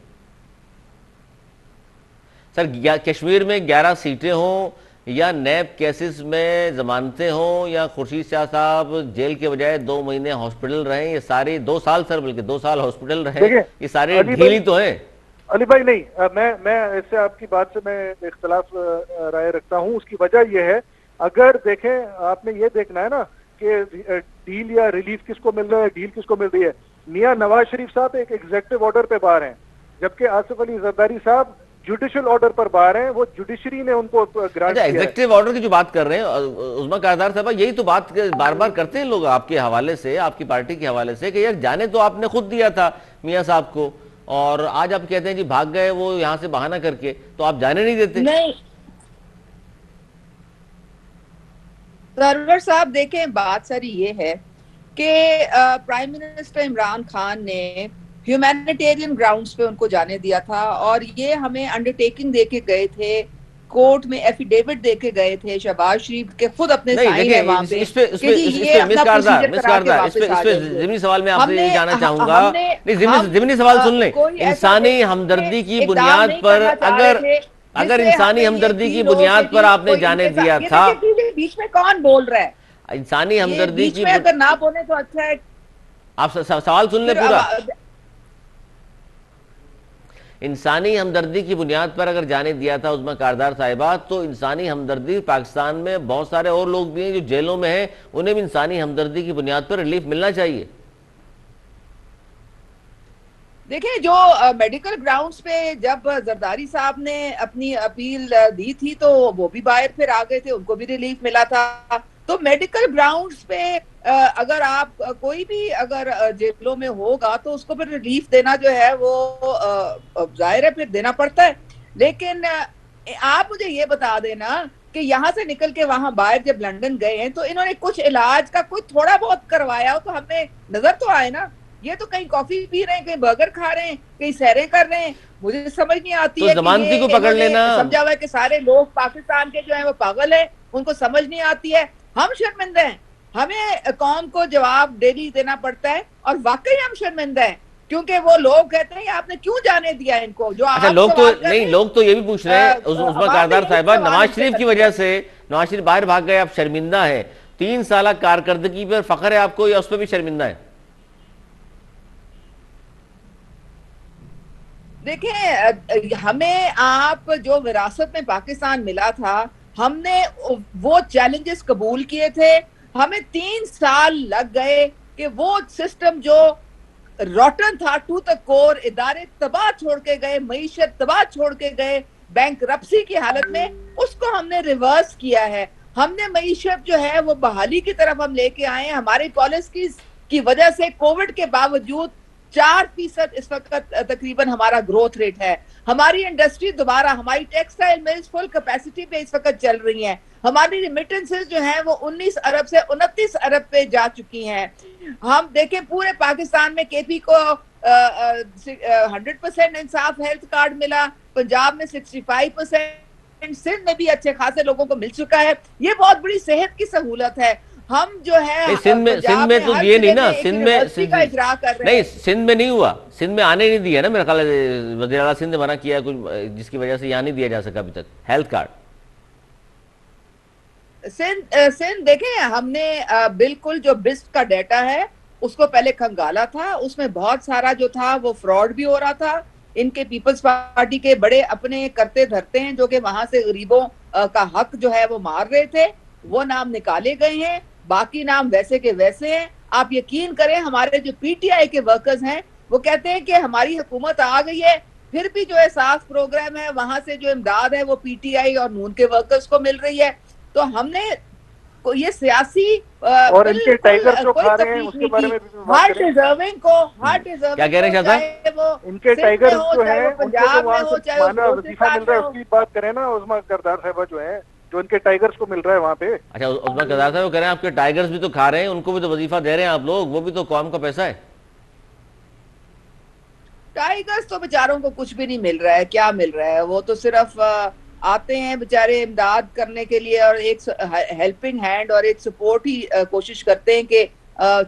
सर कश्मीर में 11 सीटें हों या नैब केसेस में जमानतें हों या खुर्शीद शाह साहब जेल के बजाय 2 महीने हॉस्पिटल रहे, ये सारी 2 साल सर, बल्कि 2 साल हॉस्पिटल रहे, ये सारे ढील ही तो है। अली भाई नहीं, मैं इससे आपकी बात से मैं इख्तलाफ राय रखता हूं। उसकी वजह यह है, अगर देखें, आपने ये देखना है ना कि डील या रिलीफ किसको मिल रहा है, डील किसको मिल रही है। मियां नवाज शरीफ साहब एक एग्जीक्यूटिव ऑर्डर पे बाहर हैं, जबकि आसिफ अली जरदारी साहब जुडिशियल ऑर्डर पर बाहर हैं। वो जुडिशरी ने उनको ग्रांट किया। एग्जीक्यूटिव ऑर्डर की जो बात कर रहे हैं उस्मा कारदार साहब, यही तो बात बार बार करते हैं लोग आपके हवाले से, आपकी पार्टी के हवाले से, कि यार जाने तो आपने खुद दिया था मियां साहब को, और आज आप कहते हैं जी भाग गए वो यहां से बहाना करके, तो आप जाने नहीं देते। नहीं सरवर साहब, देखें, बात सारी ये है कि प्राइम मिनिस्टर इमरान खान ने ह्यूमैनिटेरियन ग्राउंड्स पे उनको जाने दिया था, और ये हमें अंडरटेकिंग देके गए थे, कोर्ट में एफिडेविट देके गए थे, शहबाज शरीफ के खुद अपने साइन है वहां पे। जिमनी सवाल में आपसे ये जानना चाहूंगा, नहीं जिमनी सवाल सुन लें। इंसानी हमदर्दी की बुनियाद पर अगर इंसानी हमदर्दी की बुनियाद पर आपने जाने दिया था, बीच में कौन बोल रहा है? इंसानी हमदर्दी की, अगर ना बोले तो अच्छा है। आप सवाल सुन ले पूरा। इंसानी हमदर्दी की बुनियाद पर अगर जाने दिया था उस्मा कारदार साहिबा, तो इंसानी हमदर्दी पाकिस्तान में बहुत सारे और लोग भी हैं जो जेलों में हैं, उन्हें भी इंसानी हमदर्दी की बुनियाद पर रिलीफ मिलना चाहिए। देखिए, जो मेडिकल ग्राउंड्स पे जब जरदारी साहब ने अपनी अपील दी थी तो वो भी बाहर फिर आ गए थे, उनको भी रिलीफ मिला था। तो मेडिकल ग्राउंड्स पे अगर आप कोई भी अगर जेलों में होगा तो उसको फिर रिलीफ देना जो है वो जाहिर है फिर देना पड़ता है। लेकिन आप मुझे ये बता देना कि यहाँ से निकल के वहां बाहर जब लंदन गए हैं तो इन्होंने कुछ इलाज का कोई थोड़ा बहुत करवाया हो तो हमें नजर तो आए ना। ये तो कहीं कॉफी पी रहे हैं, कहीं बर्गर खा रहे हैं, कहीं सैरें कर रहे हैं। मुझे समझ नहीं आती तो है जमानती को पकड़ लेना। समझा हुआ है कि सारे लोग पाकिस्तान के जो है वो पागल है, उनको समझ नहीं आती है। हम शर्मिंदा हैं, हमें कौम को जवाब डेली देना पड़ता है, और वाकई हम शर्मिंदा हैं क्योंकि वो लोग कहते हैं आपने क्यों जाने दिया इनको। जो अच्छा, लोग तो नहीं, लोग तो ये भी पूछ रहे हैं उस्मा कारदार साहिबा, नवाज शरीफ की वजह से नवाज शरीफ बाहर भाग गए, आप शर्मिंदा है? 3 साल कारकर्दगी पर फख्र है आपको या उस पर भी शर्मिंदा है? देखिए, हमें आप जो विरासत में पाकिस्तान मिला था, हमने वो चैलेंजेस कबूल किए थे। हमें 3 साल लग गए कि वो सिस्टम जो रॉटन था, टू द कोर, इदारे तबाह छोड़ के गए, मईशत तबाह छोड़ के गए, बैंकरप्सी की हालत में, उसको हमने रिवर्स किया है। हमने मईशत जो है वो बहाली की तरफ हम लेके आए हैं। हमारी पॉलिसीज की वजह से कोविड के बावजूद 4% इस वक्त तकरीबन हमारा ग्रोथ रेट है। हमारी इंडस्ट्री दोबारा, हमारी टेक्सटाइल मिल्स फुल कैपेसिटी पे इस वक्त चल रही हैं। हमारी रिमिटेंसेस जो हैं वो 19 अरब से 29 अरब पे जा चुकी हैं। हम देखें पूरे पाकिस्तान में केपी को 100% इंसाफ हेल्थ कार्ड मिला, पंजाब में 65%, सिंध में भी अच्छे खासे लोगों को मिल चुका है। ये बहुत बड़ी सेहत की सहूलत है। हम जो है सिंध में तो ये नहीं ना, सिंध में का इजरा कर रहे नहीं, हैं। सिंध में नहीं हुआ, सिंध में आने नहीं दिया ना मेरा ख्याल है, वज़ीर आला सिंध ने मना किया है कुछ, जिसकी वजह से यहाँ नहीं दिया जा सका अभी तक हेल्थ कार्ड। सिंध देखें, हमने बिल्कुल जो बिस्ट का डाटा है उसको पहले खंगाला था, उसमें बहुत सारा जो था वो फ्रॉड भी हो रहा था। इनके पीपल्स पार्टी के बड़े अपने करते धरते हैं जो कि वहां से गरीबों का हक जो है वो मार रहे थे, वो नाम निकाले गए हैं, बाकी नाम वैसे के वैसे हैं। आप यकीन करें, हमारे जो पीटीआई के वर्कर्स हैं वो कहते हैं कि हमारी हुकूमत आ गई है, फिर भी जो है साफ प्रोग्राम है, वहां से जो इमदाद है वो पीटीआई और नून के वर्कर्स को मिल रही है। तो हमने ये सियासी और इनके टाइगर जो खा रहे हैं उसके बारे में भी बात हर करें। डिजर्विंग को, हर डिजर्विंग क्या कह रहे हैं चाहे वो इनके सिंध टाइगर में हो, जो चाहे है वो उनको पंजाब जो में वहाँ हो, से चाहे वो माना वजीफा मिल रहा है बलूचिस्तान में उसकी बात करें ना। उस्मा करदार साहबा जो है, जो इनके टाइगर्स को मिल रहा है वहाँ पे। अच्छा, उसमें कदार साहब कह रहे हैं आपके टाइगर्स भी तो खा रहे हैं, उनको भी तो वजीफा दे रहे हैं आप लोग, वो भी तो कौम का पैसा है। टाइगर्स तो बेचारों को कुछ भी नहीं मिल रहा है। क्या मिल रहा है? वो तो सिर्फ आते हैं बेचारे इमदाद करने के लिए और एक हेल्पिंग हैंड और एक सपोर्ट ही कोशिश करते हैं कि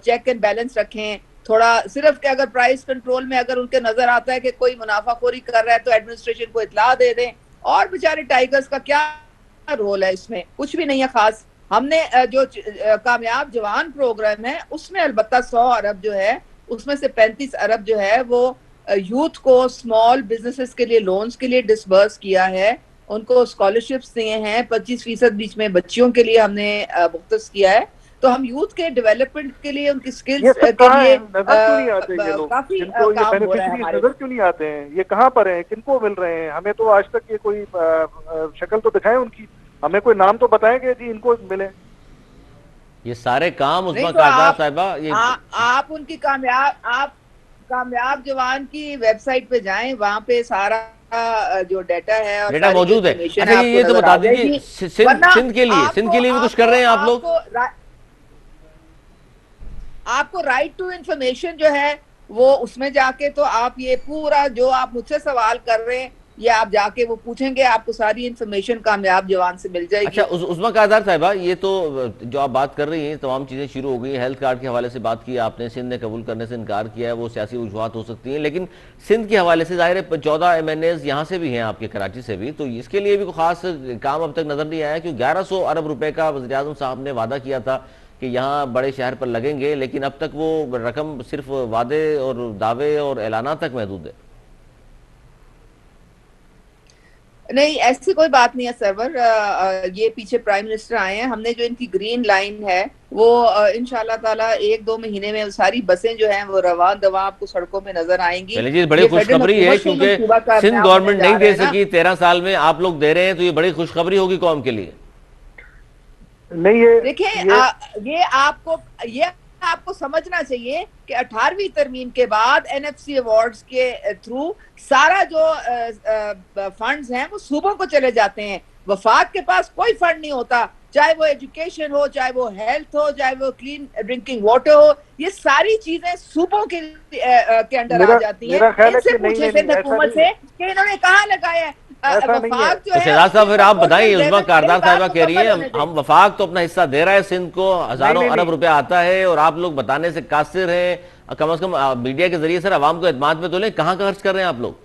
चेक एंड बैलेंस रखें थोड़ा। सिर्फ कि अगर प्राइस कंट्रोल में अगर उनके नजर आता है कि कोई मुनाफाखोरी कर रहा है तो एडमिनिस्ट्रेशन को इत्ला दे दें। और बेचारे टाइगर्स का क्या रोल है इसमें? कुछ भी नहीं है खास। हमने जो कामयाब जवान प्रोग्राम है उसमें अलबत्ता 100 अरब जो है उसमें से 35 अरब जो है वो यूथ को स्मॉल बिजनेसेस के लिए लोन्स के लिए डिसबर्स किया है, उनको स्कॉलरशिप्स दिए हैं। 25% बीच में बच्चियों के लिए हमने मुख्तस किया है। तो हम यूथ के डेवलपमेंट के लिए, उनकी स्किल्स के लिए नजर क्यों नहीं आते ये लोग? काफी जिनको ये काम हो रहा है बेनिफिशरीज हमारे। नजर क्यों नहीं आते हैं? ये कहाँ पर हैं? किनको मिल रहे हैं? हमें तो आज तक ये कोई शक्ल तो दिखाएं उनकी, हमें कोई नाम तो बताएं कि जी इनको मिले। ये सारे काम उस्मा तो कारदार आप साहिबा ये आप उनकी कामयाब जवान की वेबसाइट पे जाएं, वहां पे सारा जो डाटा है और डेटा सारी मौजूद है। information अच्छा, आपको ये तो नजर बता आ दीजिए जाएगी। सिंध सिंध के लिए भी कुछ कर रहे हैं आप लोग? आपको राइट टू इंफॉर्मेशन जो है वो उसमें जाके तो आप ये पूरा जो आप मुझसे सवाल कर रहे हैं ये आप जाके वो पूछेंगे, आपको सारी इंफॉर्मेशन कामयाब जवान से मिल जाएगी। अच्छा, उस्मा कारदार साहिबा, ये तो जो आप बात कर रही हैं तमाम चीज़ें शुरू हो गई। हेल्थ कार्ड के हवाले से बात की आपने, सिंध ने कबूल करने से इनकार किया है, वो सियासी वजूहात हो सकती हैं, लेकिन सिंध के हवाले से जाहिर है 14 MNAs यहाँ से भी हैं, आपके कराची से भी, तो इसके लिए भी कोई खास काम अब तक नजर नहीं आया। क्योंकि 1100 अरब रुपए का वज़ीर आज़म साहब ने वादा किया था कि यहाँ बड़े शहर पर लगेंगे, लेकिन अब तक वो रकम सिर्फ वादे और दावे और ऐलाना तक महदूद है। नहीं, ऐसी कोई बात नहीं है सरवर। ये पीछे प्राइम मिनिस्टर आए हैं, हमने जो इनकी ग्रीन लाइन है वो इंशाल्लाह ताला 1-2 महीने में सारी बसें जो हैं वो रवान दवा आपको सड़कों में नजर आएंगी। पहले जी बड़ी खुशखबरी है, क्योंकि सिंध गवर्नमेंट नहीं दे सकी 13 साल में, आप लोग दे रहे हैं, तो ये बड़ी खुशखबरी होगी कौम के लिए। नहीं, ये देखिए ये आपको समझना चाहिए कि 18वीं तरमीम के बाद NFC अवार्ड्स के थ्रू सारा जो फंड्स हैं वो सूबों को चले जाते हैं। वफाक के पास कोई फंड नहीं होता, चाहे वो एजुकेशन हो, चाहे वो हेल्थ हो, चाहे वो क्लीन ड्रिंकिंग वाटर हो, ये सारी चीजें सूबों के अंडर आ जाती हैं। इनसे पूछे सिंध हुकूमत से कि इन्होंने कहाँ लगाया है वफाक जो है। शहजाद साहब, फिर आप बताइए, उस्मा कारदार साहिबा कह रही है हम वफाक तो अपना हिस्सा दे रहा है, सिंध को हजारों अरब रुपया आता है और आप लोग बताने से कासिर हैं। कम से कम मीडिया के जरिए सर आवाम को एतमाद में तो लें, कहाँ खर्च कर रहे हैं आप लोग?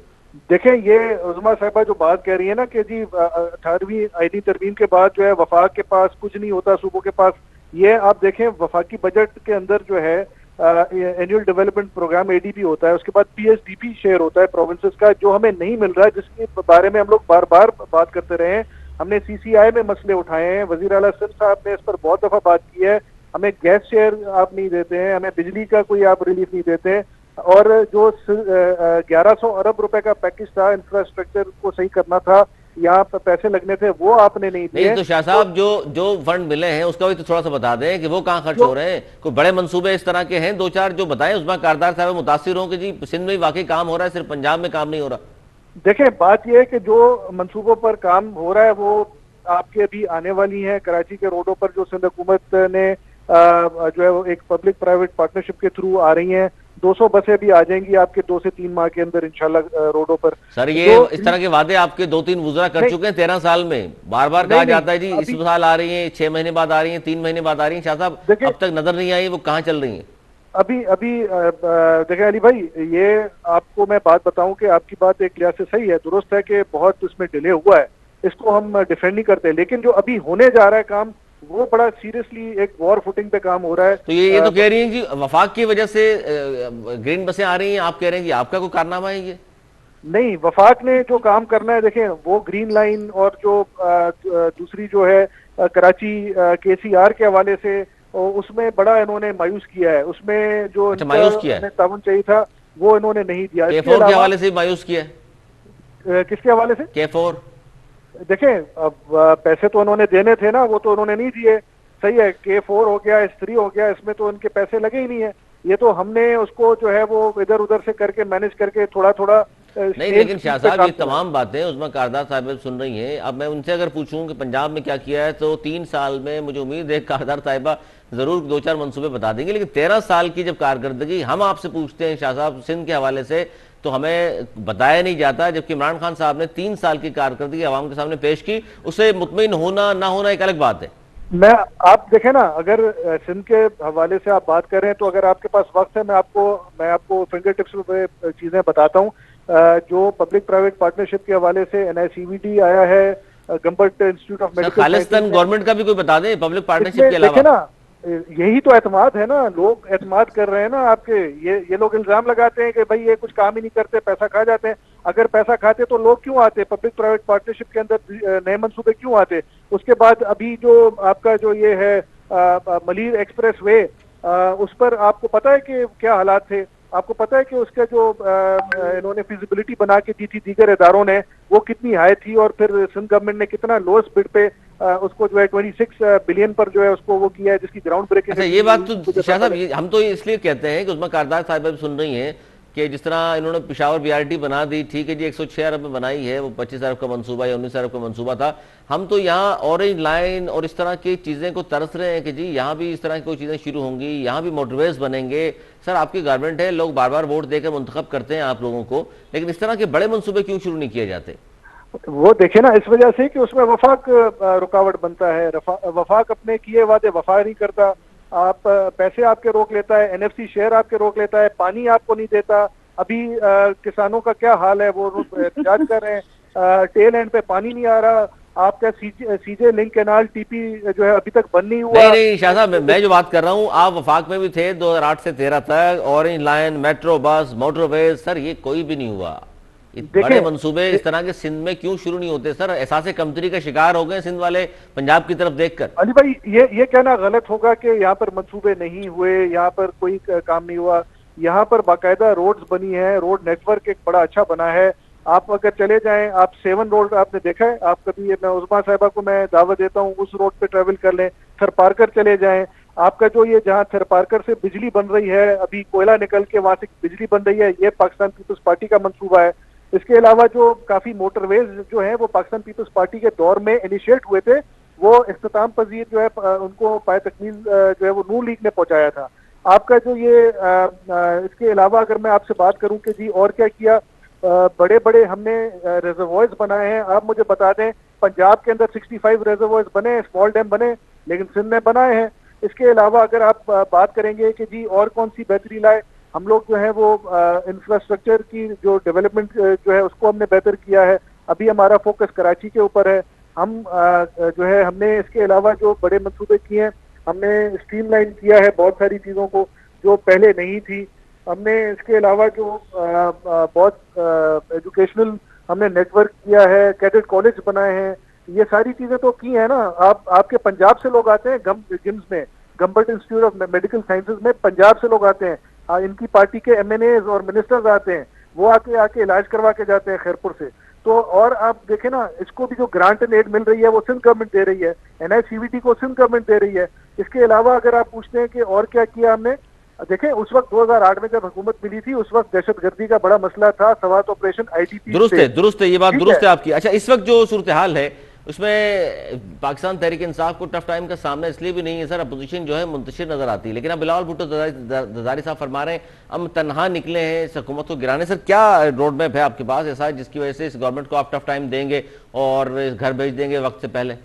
देखें, ये उस्मा साहिबा जो बात कह रही है ना कि जी 18वीं आईनी तरमीम के बाद जो है वफाक के पास कुछ नहीं होता, सूबों के पास, ये आप देखें वफाकी बजट के अंदर जो है एनुअल डेवलपमेंट प्रोग्राम ADP होता है, उसके बाद PSDP शेयर होता है प्रोविंसेस का, जो हमें नहीं मिल रहा है, जिसके बारे में हम लोग बार बार बात करते रहे हैं। हमने CCI में मसले उठाए हैं, वजीर आला सिंध साहब ने इस पर बहुत दफा बात की है। हमें गैस शेयर आप नहीं देते हैं, हमें बिजली का कोई आप रिलीफ नहीं देते हैं, और जो 1100 अरब रुपए का पैकेज था इंफ्रास्ट्रक्चर को सही करना था, यहाँ पर पैसे लगने थे वो आपने नहीं दिए। नहीं तो शाह साहब, जो जो फंड मिले हैं उसका भी तो थोड़ा सा बता दें कि वो कहाँ खर्च हो रहे हैं। कोई बड़े मंसूबे इस तरह के हैं दो चार जो बताएं, उसमें कारदार साहब मुतासिर हों कि जी सिंध में वाकई काम हो रहा है, सिर्फ पंजाब में काम नहीं हो रहा। देखें, बात यह है कि जो मंसूबों पर काम हो रहा है वो आपके अभी आने वाली हैं। कराची के रोडों पर जो सिंध हुकूमत ने जो है वो एक पब्लिक प्राइवेट पार्टनरशिप के थ्रू आ रही हैं। 200 बसें भी आ जाएंगी आपके 2 से 3 माह के अंदर इंशाल्लाह रोडों पर। सर ये जो इस तरह के वादे आपके 2-3 वुज़रा कर चुके हैं 13 साल में। बार बार कहा जाता है जी इस साल आ रही है, 6 महीने बाद आ रही है, 3 महीने बाद आ रही है। शाह साहब अब तक नजर नहीं आई, वो कहाँ चल रही है? अभी अभी देखें अली भाई, ये आपको मैं बात बताऊं कि आपकी बात एक लिहाज से सही है, दुरुस्त है कि बहुत उसमें डिले हुआ है, इसको हम डिफेंड नहीं करते, लेकिन जो अभी होने जा रहा है काम वो बड़ा सीरियसली एक वॉर फुटिंग पे काम हो रहा है। तो ये तो कह रही हैं जी वफाक की वजह से ग्रीन बसें आ रही हैं, आप कह रहे हैं जी आपका कोई कारनामा है ये? नहीं, वफाक ने जो काम करना है, देखें वो ग्रीन लाइन और जो दूसरी जो है कराची KCR के हवाले से उसमें बड़ा इन्होंने मायूस किया है। उसमें जो अच्छा, मायूस किया है, ताउन चाहिए था वो इन्होंने नहीं दिया। K4 के हवाले से मायूस किया है। किसके हवाले से? K4 देखें, अब पैसे तो उन्होंने देने थे ना, वो तो उन्होंने नहीं दिए। सही है, K4 हो गया, S3 हो गया, इसमें तो उनके पैसे लगे ही नहीं है। ये तो हमने उसको जो है वो इधर उधर से करके मैनेज करके थोड़ा थोड़ा नहीं, लेकिन शाह साहब ये तमाम बातें उसमें कारदार साहब सुन रही हैं। अब मैं उनसे अगर पूछूं कि पंजाब में क्या किया है तो 3 साल में मुझे उम्मीद है कारदार साहिबा जरूर 2-4 मंसूबे बता देंगे, लेकिन 13 साल की जब कारकर्दगी हम आपसे पूछते हैं शाह साहब सिंध के हवाले से तो हमें बताया नहीं जाता, जबकि इमरान खान साहब ने 3 साल की कारकर्दगी आवाम के सामने पेश की। उससे मुतमईन होना ना होना एक अलग बात है। मैं आप देखें ना, अगर सिंध के हवाले से आप बात करें तो अगर आपके पास वक्त है मैं आपको फिंगर टिप्स पे चीजें बताता हूँ। जो पब्लिक प्राइवेट पार्टनरशिप के हवाले से NICVD आया है, Gambat institute of medical Khalistan government का भी कोई बता दें पब्लिक पार्टनरशिप के अलावा। देखे ना, यही तो एतमाद है ना, लोग एतमाद कर रहे हैं ना आपके। ये लोग इल्जाम लगाते हैं कि भाई ये कुछ काम ही नहीं करते, पैसा खा जाते हैं। अगर पैसा खाते तो लोग क्यों आते पब्लिक प्राइवेट पार्टनरशिप के अंदर, नए मंसूबे क्यों आते? उसके बाद अभी जो आपका जो ये है मलीर एक्सप्रेस वे, उस पर आपको पता है कि क्या हालात थे? आपको पता है कि उसका जो इन्होंने फिजिबिलिटी बना के दी थी दीगर इदारों ने, वो कितनी हाई थी, और फिर सिंध गवर्नमेंट ने कितना लोएस्ट बिड पे उसको जो है 26 बिलियन पर जो है उसको वो किया है, जिसकी ग्राउंड ब्रेकिंग। अच्छा, ये बात तो शाह साहब हम तो इसलिए कहते हैं कि उसमें कारदार साहब सुन रही हैं कि जिस तरह इन्होंने पिशावर BRT बना दी, ठीक है जी 106 अरब में बनाई है, वो 25 अरब का मंसूबा या 19 अरब का मंसूबा था। हम तो यहाँ ऑरेंज लाइन और इस तरह की चीज़ें को तरस रहे हैं कि जी यहाँ भी इस तरह की कोई चीज़ें शुरू होंगी, यहाँ भी मोटरवेज बनेंगे। सर आपकी गवर्नमेंट है, लोग बार बार वोट देकर मुंतखब करते हैं आप लोगों को, लेकिन इस तरह के बड़े मंसूबे क्यों शुरू नहीं किए जाते? वो देखे ना, इस वजह से कि उसमें वफाक रुकावट बनता है। वफाक अपने किए वादे वफा नहीं करता। आप पैसे आपके रोक लेता है, NFC शेयर आपके रोक लेता है, पानी आपको नहीं देता। अभी किसानों का क्या हाल है, वो एहतजाज कर रहे हैं, टेल एंड पे पानी नहीं आ रहा। आपका सीजे लिंक कैनाल TP जो है अभी तक बंद नहीं हुआ। नहीं शाह साहब, मैं जो बात कर रहा हूँ, आप वफाक में भी थे 2008 से 13 तक, orange line, metro bus, motorways, sir ये कोई भी नहीं हुआ। बड़े मंसूबे इस तरह के सिंध में क्यों शुरू नहीं होते? सर एहसास कमतरी का शिकार हो गए सिंध वाले पंजाब की तरफ देखकर। अली भाई, ये कहना गलत होगा कि यहाँ पर मंसूबे नहीं हुए, यहाँ पर कोई काम नहीं हुआ। यहाँ पर बाकायदा रोड्स बनी है, रोड नेटवर्क एक बड़ा अच्छा बना है। आप अगर चले जाएं, आप 7 रोड आपने देखा है? आप कभी, मैं उस्मा साहिबा को मैं दावत देता हूँ उस रोड पे ट्रेवल कर लें। थरपारकर चले जाएं, आपका जो ये जहाँ थरपारकर से बिजली बन रही है, अभी कोयला निकल के वहां से बिजली बन रही है, ये पाकिस्तान पीपल्स पार्टी का मंसूबा है। इसके अलावा जो काफी मोटरवेज जो है वो पाकिस्तान पीपल्स पार्टी के दौर में इनिशिएट हुए थे, वो इख्तिताम पजीर जो है उनको पाए तकमील जो है वो नून लीग ने पहुंचाया था। आपका जो ये इसके अलावा अगर मैं आपसे बात करूं कि जी और क्या किया, बड़े बड़े हमने रिजर्वॉयर्स बनाए हैं। आप मुझे बता दें, पंजाब के अंदर 65 रिजर्वॉयर्स बने, स्मॉल डैम बने, लेकिन सिंध में बनाए हैं। इसके अलावा अगर आप बात करेंगे कि जी और कौन सी बेहतरी लाए, हम लोग जो है वो इंफ्रास्ट्रक्चर की जो डेवलपमेंट जो है उसको हमने बेहतर किया है। अभी हमारा फोकस कराची के ऊपर है। हम जो है हमने इसके अलावा जो बड़े मंसूबे किए हैं, हमने स्ट्रीमलाइन किया है बहुत सारी चीज़ों को जो पहले नहीं थी। हमने इसके अलावा जो बहुत एजुकेशनल हमने नेटवर्क किया है, कैडेट कॉलेज बनाए हैं, ये सारी चीज़ें तो की है ना। आपके पंजाब से लोग आते हैं GIMS में, Gambat institute of medical sciences में पंजाब से लोग आते हैं। इनकी पार्टी के MNAs और मिनिस्टर्स आते हैं, वो आके इलाज करवा के जाते हैं खैरपुर से। तो और आप देखें ना, इसको भी जो ग्रांट एंड एड मिल रही है वो सिंध गवर्नमेंट दे रही है, NICVT को सिंध गवर्नमेंट दे रही है। इसके अलावा अगर आप पूछते हैं कि और क्या किया हमने, देखें उस वक्त 2008 में जब हुकूमत मिली थी उस वक्त दहशतगर्दी का बड़ा मसला था, सवात ऑपरेशन IDP दुरुस्त है, ये बात ठीक दुरुस्त है। है आपकी। अच्छा, इस वक्त जो सूरत हाल है उसमें पाकिस्तान तहरीक इंसाफ को टफ टाइम का सामना इसलिए भी नहीं है सर, अपोजिशन जो है मुंतशिर नजर आती है, लेकिन अब बिलावल भुट्टो जरदारी साहब फरमा रहे हैं हम तनहा निकले हैं इस हुकूमत को गिराने। सर क्या रोड मैप है आपके पास ऐसा जिसकी वजह से इस गवर्नमेंट को आप टफ टाइम देंगे और घर भेज देंगे वक्त से पहले?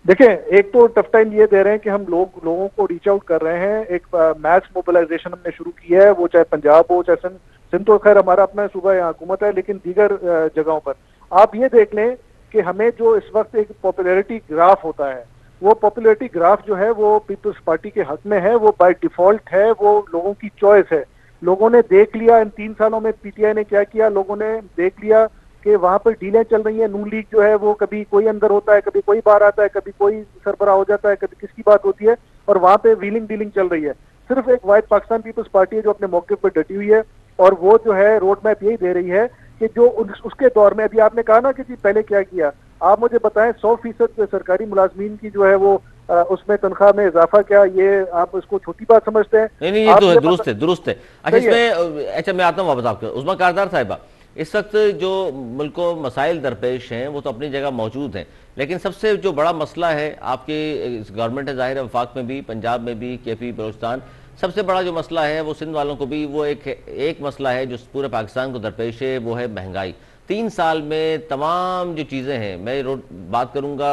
देखें, एक तो टफ टाइम ये दे रहे हैं कि हम लोगों को रीच आउट कर रहे हैं, एक मैस मोबिलाइजेशन हमने शुरू की है, वो चाहे पंजाब हो चाहे सिंध तो खैर हमारा अपना सूबा यहाँ हुकूमत है, लेकिन दीगर जगहों पर आप ये देख लें कि हमें जो इस वक्त एक पॉपुलैरिटी ग्राफ होता है, वो पॉपुलैरिटी ग्राफ जो है वो पीपल्स पार्टी के हक में है, वो बाय डिफॉल्ट है, वो लोगों की चॉइस है। लोगों ने देख लिया इन 3 सालों में PTI ने क्या किया, लोगों ने देख लिया कि वहां पर डीलें चल रही हैं। नून लीग जो है वो कभी कोई अंदर होता है, कभी कोई बाहर आता है, कभी कोई सरबराह हो जाता है, कभी किसकी बात होती है, और वहां पे व्हीलिंग डीलिंग चल रही है। सिर्फ एक वाइट पाकिस्तान पीपल्स पार्टी है जो अपने मौके पर डटी हुई है, और वो जो है रोड मैप यही दे रही है कि जो उसके दौर में, अभी आपने कहा ना कि जी पहले क्या किया, आप मुझे बताएं 100% सरकारी मुलाजमीन की जो है वो उसमें तनख्वाह में इजाफा, क्या ये आप इसको छोटी बात समझते हैं? नहीं, ये तो है, दुरुस्त है। अच्छा, इसमें अच्छा मैं आता हूँ वापस आपके उस्मा कारदार साहिबा, इस वक्त जो मुल्क को मसाइल दरपेश हैं वो तो अपनी जगह मौजूद हैं, लेकिन सबसे जो बड़ा मसला है आपकी गवर्नमेंट है, जाहिर है वफाक में भी, पंजाब में भी, KP बलोचिस्तान, सबसे बड़ा जो मसला है वो सिंध वालों को भी वो एक मसला है जो पूरे पाकिस्तान को दरपेश है, वो है महंगाई। 3 साल में तमाम जो चीज़ें हैं, मैं बात करूँगा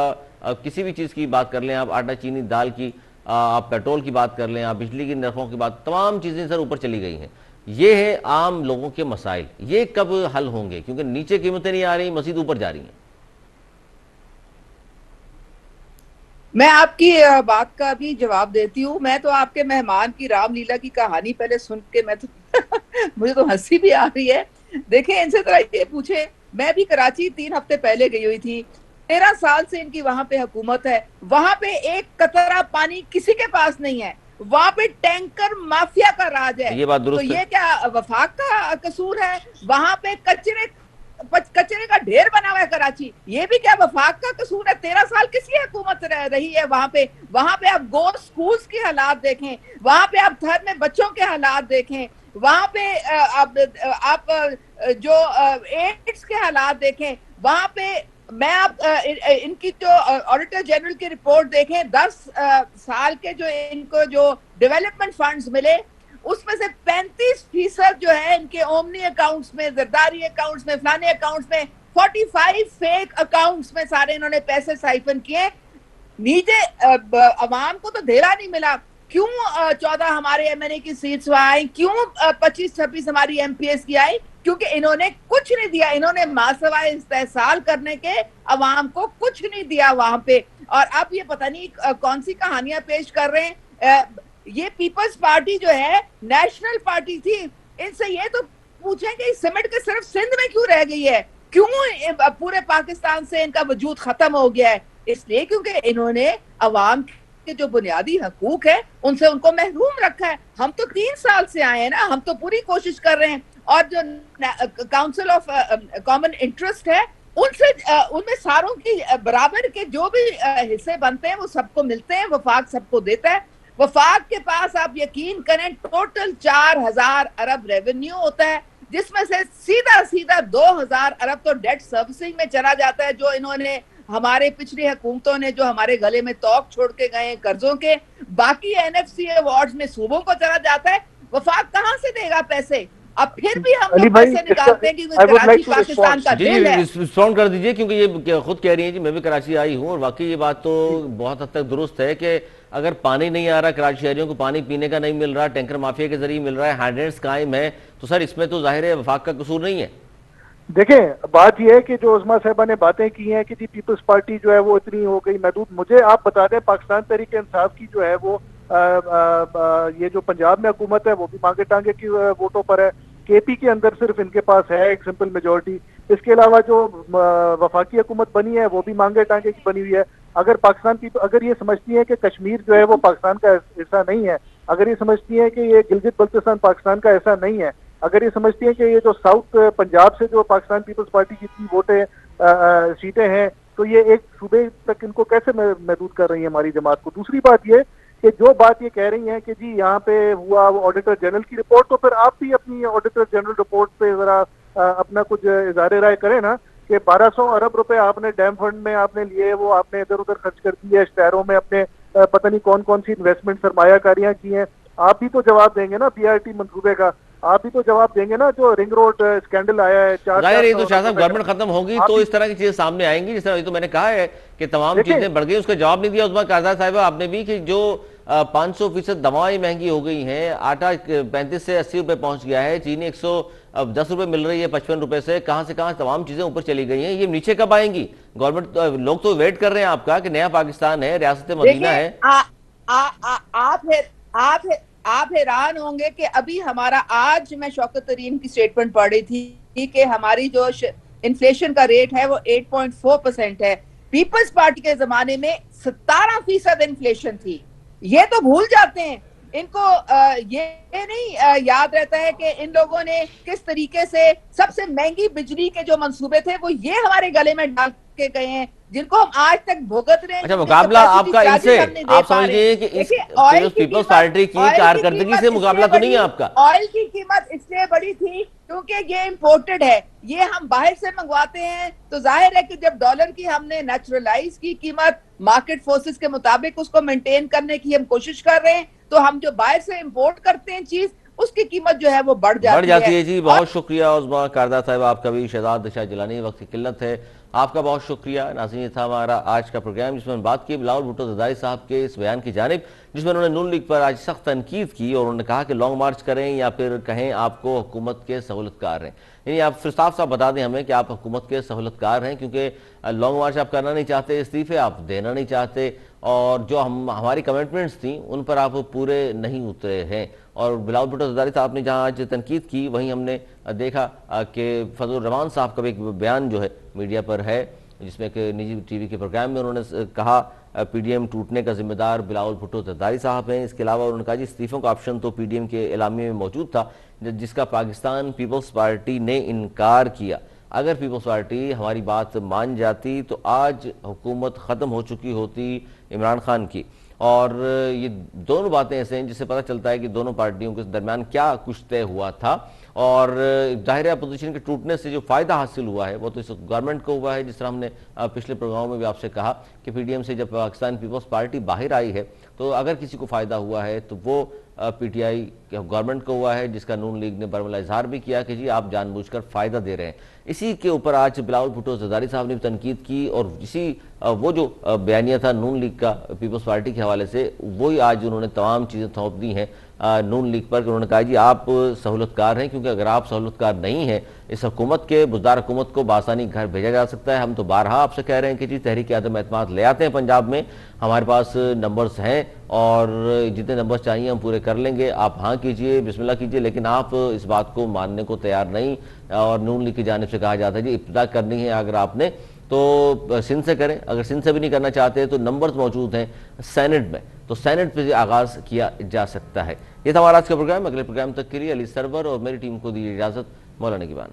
किसी भी चीज़ की बात कर लें आप, आटा चीनी दाल की, आप पेट्रोल की बात कर लें, आप बिजली की नरखों की बात, तमाम चीज़ें सर ऊपर चली गई हैं। ये है आम लोगों के मसाइल, ये कब हल होंगे? क्योंकि नीचे कीमतें नहीं आ रही, मजीद ऊपर जा रही हैं। मैं आपकी बात का भी जवाब देती हूँ। मैं तो आपके मेहमान की रामलीला की कहानी पहले सुन के मैं तो मुझे तो हंसी भी आ रही है। देखें, इनसे तरह ये पूछे, मैं भी कराची 3 हफ्ते पहले गई हुई थी। 13 साल से इनकी वहां पे हुकूमत है, वहां पे एक कतरा पानी किसी के पास नहीं है, वहां पे टैंकर माफिया का राज है। ये बात तो दुरुस्त है। ये क्या वफाक का कसूर है? वहां पे कचरे का ढेर बना हुआ है कराची, ये भी क्या वफाक का कसूर है? 13 साल किसकी हुकूमत रही है वहां पे? वहां पे आप गो स्कूल्स के हालात देखें, वहां पे आप थर्ड में बच्चों के हालात देखें, वहां पे आप जो एड्स के हालात देखें, वहां पे मैं आप इनकी जो ऑडिटर जनरल की रिपोर्ट देखें, 10 साल के जो इनको जो डेवलपमेंट फंड्स मिले, उसमें से 35% जो है इनके ओमनी अकाउंट्स में, जरदारी अकाउंट्स में, फलाने अकाउंट्स में, 45 फेक अकाउंट्स में सारे इन्होंने पैसे साइफन किए। नीचे अवाम को तो धेरा नहीं मिला। क्यों 14 हमारे MNA की सीट्स आई, क्यों 25-26 हमारी MPS की आई? क्योंकि इन्होंने कुछ नहीं दिया, इन्होंने मासवाए इस्तेहसाल करने के अवाम को कुछ नहीं दिया वहां पे। और अब ये पता नहीं कौन सी कहानियां पेश कर रहे हैं। ये पीपल्स पार्टी जो है नेशनल पार्टी थी, इनसे ये तो पूछें कि सिमट के सिर्फ सिंध में क्यों रह गई है, क्यों पूरे पाकिस्तान से इनका वजूद खत्म हो गया है? इसलिए क्योंकि इन्होंने अवाम के जो बुनियादी हकूक है उनसे उनको महरूम रखा है। हम तो 3 साल से आए हैं ना, हम तो पूरी कोशिश कर रहे हैं। और जो काउंसिल ऑफ कॉमन इंटरेस्ट है, उनसे उनमें सारों की बराबर के जो भी हिस्से बनते हैं वो सबको मिलते हैं, वफाक सबको देता है। वफाक के पास आप यकीन करें टोटल 4000 अरब रेवेन्यू होता है, जिसमें से सीधा 2000 अरब तो डेट सर्विसिंग में चला जाता है, जो इन्होंने हमारे पिछली हुकूमतों ने जो हमारे गले में तौक छोड़ के गए कर्जों के। बाकी NFC अवार्ड्स में सूबों को चला जाता है। वफाक कहां से देगा पैसे? अब फिर भी हम लोग पैसे निकालते हैं कि कराची पाकिस्तान का दिल है। रिस्पॉन्ड कर दीजिए, क्योंकि ये खुद कह रही है जी मैं भी कराची आई हूँ, और वाकई ये बात तो बहुत हद तक दुरुस्त है कि अगर पानी नहीं आ रहा, कराची शहरियों को पानी पीने का नहीं मिल रहा, टैंकर माफिया के जरिए मिल रहा है, हैंडरेट्स कायम है, तो सर इसमें तो जाहिर है वफाक का कसूर नहीं है। देखें, बात यह है कि जो उस्मा साहबा ने बातें की हैं कि जी पीपल्स पार्टी जो है वो इतनी हो गई महदूद, मुझे आप बता दें पाकिस्तान तहरीक इंसाफ की जो है वो ये जो पंजाब में हुकूमत है वो भी मांगे टांगे की वोटों पर है। KP के अंदर सिर्फ इनके पास है एक सिंपल मेजोरिटी। इसके अलावा जो वफाकी हुकूमत बनी है वो भी मांगे टांगे की बनी हुई है। अगर पाकिस्तान की, अगर ये समझती है कि कश्मीर जो है वो पाकिस्तान का हिस्सा नहीं है, अगर ये समझती है कि ये गिलगित बल्तिस्तान पाकिस्तान का हिस्सा नहीं है, अगर ये समझती हैं कि ये जो साउथ पंजाब से जो पाकिस्तान पीपल्स पार्टी की इतनी वोटें सीटें हैं, तो ये एक सूबे तक इनको कैसे महदूद कर रही है हमारी जमात को। दूसरी बात ये कि जो बात ये कह रही हैं कि जी यहाँ पे हुआ ऑडिटर जनरल की रिपोर्ट, तो फिर आप भी अपनी ऑडिटर जनरल रिपोर्ट पे जरा अपना कुछ इज़हार राय करें ना, कि 1200 अरब रुपए आपने डैम फंड में आपने लिए, वो आपने इधर उधर खर्च कर दिए, शहरों में अपने पता नहीं कौन कौन सी इन्वेस्टमेंट सरमायाकारियां की हैं। आप भी तो जवाब देंगे ना बीआरटी मंसूबे का, आप भी तो जवाब देंगे ना। जो रिंग रोड स्कैंडल आया है, जाहिर है, तो शाह साहब गवर्नमेंट खत्म होगी तो इस तरह की चीजें सामने आएंगी। जिस तरह तो मैंने कहा है कि तमाम चीजें बढ़ गई, उसका जवाब नहीं दिया उस्मा काजदा साहिबा आपने भी, कि जो 500% दवाएं महंगी हो गई हैं, आटा 35 से 80 रुपए पहुंच गया है, चीनी 110 रुपए मिल रही है 55 रुपए से, कहां से कहां तमाम चीजें ऊपर चली गई हैं। ये नीचे कब आएंगी? गवर्नमेंट लोग तो वेट कर रहे हैं आपका कि नया पाकिस्तान है, रियासत मदीना है। आप हैरान होंगे कि अभी हमारा, आज मैं शौकत तरीन की स्टेटमेंट पढ़ रही थी कि हमारी जो इन्फ्लेशन का रेट है वो 8.4% है। पीपल्स पार्टी के जमाने में 17% इन्फ्लेशन थी। ये तो भूल जाते हैं, इनको ये नहीं याद रहता है कि इन लोगों ने किस तरीके से सबसे महंगी बिजली के जो मंसूबे थे वो ये हमारे गले में डाल के गए हैं, जिनको हम आज तक भुगत रहे हैं। अच्छा, मुकाबला आपका इनसे, आप समझिए कि इस पीपल्स पार्टी की कारकर्दगी से मुकाबला तो नहीं है आपका। ऑयल की कीमत इसलिए बढ़ी थी क्योंकि ये इम्पोर्टेड है, ये हम बाहर से मंगवाते हैं, तो जाहिर है कि जब डॉलर की हमने नेचुरलाइज की कीमत मार्केट फोर्सेस के मुताबिक उसको मेंटेन करने की हम कोशिश कर रहे हैं, तो हम जो बाहर से इंपोर्ट करते हैं चीज, उसकी कीमत जो है वो बढ़ जाती है। जी, बहुत शुक्रिया उस्मा काजदा साहब आपका भी। शहजाद शाह जिलानी, वक्त की किल्लत है, आपका बहुत शुक्रिया। नाज़रीन, ये था हमारा आज का प्रोग्राम जिसमें हम बात की बिलावल भुट्टो ज़रदारी साहब के इस बयान की जानिब, जिसमें उन्होंने नून लीग पर आज सख्त तनकीद की और उन्होंने कहा कि लॉन्ग मार्च करें या फिर कहें आपको हुकूमत के सहूलतकार हैं। यानी आप फिर साफ साफ बता दें हमें कि आप हुकूमत के सहूलतकार हैं, क्योंकि लॉन्ग मार्च आप करना नहीं चाहते, इस्तीफे आप देना नहीं चाहते, और जो हमारी कमिटमेंट्स थी उन पर आप पूरे नहीं उतरे हैं। और बिलावल भुट्टो ज़रदारी साहब ने जहाँ आज तनकीद की, वहीं हमने देखा कि फजलुर रहमान साहब का भी एक बयान जो है मीडिया पर है, जिसमें एक निजी टीवी के प्रोग्राम में उन्होंने कहा पीडीएम टूटने का जिम्मेदार बिलावल भुट्टो ज़रदारी साहब हैं। इसके अलावा उन्होंने कहा जी इस्तीफों का ऑप्शन तो पीडीएम के एलामिये में मौजूद था, जिसका पाकिस्तान पीपल्स पार्टी ने इनकार किया। अगर पीपल्स पार्टी हमारी बात मान जाती तो आज हुकूमत ख़त्म हो चुकी होती इमरान खान की। और ये दोनों बातें ऐसे हैं जिससे पता चलता है कि दोनों पार्टियों के दरमियान क्या कुछ तय हुआ था। और जाहिर है अपोजिशन के टूटने से जो फायदा हासिल हुआ है वो तो इस गवर्नमेंट को हुआ है। जिस तरह हमने पिछले प्रोग्राम में भी आपसे कहा कि पीडीएम से जब पाकिस्तान पीपल्स पार्टी बाहर आई है, तो अगर किसी को फायदा हुआ है तो वो पीटीआई गवर्नमेंट को हुआ है, जिसका नून लीग ने बरमला इजहार भी किया कि जी आप जानबूझकर फायदा दे रहे हैं। इसी के ऊपर आज बिलावल भुट्टो ज़रदारी साहब ने भी तनकीद की, और इसी वो जो बयानिया था नून लीग का पीपल्स पार्टी के हवाले से, वही आज उन्होंने तमाम चीज़ें थोप दी हैं नून लीग पर। उन्होंने कहा जी आप सहूलतकार हैं, क्योंकि अगर आप सहूलतकार नहीं हैं, इस हुकूमत के बुज़दार हुकूमत को बासानी घर भेजा जा सकता है। हम तो बारहा आपसे कह रहे हैं कि जी तहरीक आदम एतमाद ले आते हैं पंजाब में, हमारे पास नंबर्स हैं और जितने नंबर्स चाहिए हम पूरे कर लेंगे, आप हाँ कीजिए, बिस्मिल्लाह कीजिए। लेकिन आप इस बात को मानने को तैयार नहीं, और नून लीग की जानिब से कहा जाता है जी इब्तिदा करनी है अगर आपने तो सिंध से करें, अगर सिंध से भी नहीं करना चाहते तो नंबर्स मौजूद हैं सेनेट में, तो सेनेट पे आगाज किया जा सकता है। ये था हमारा आज का प्रोग्राम। अगले प्रोग्राम तक के लिए अली सरवर और मेरी टीम को दी इजाजत। मौलाना की बात।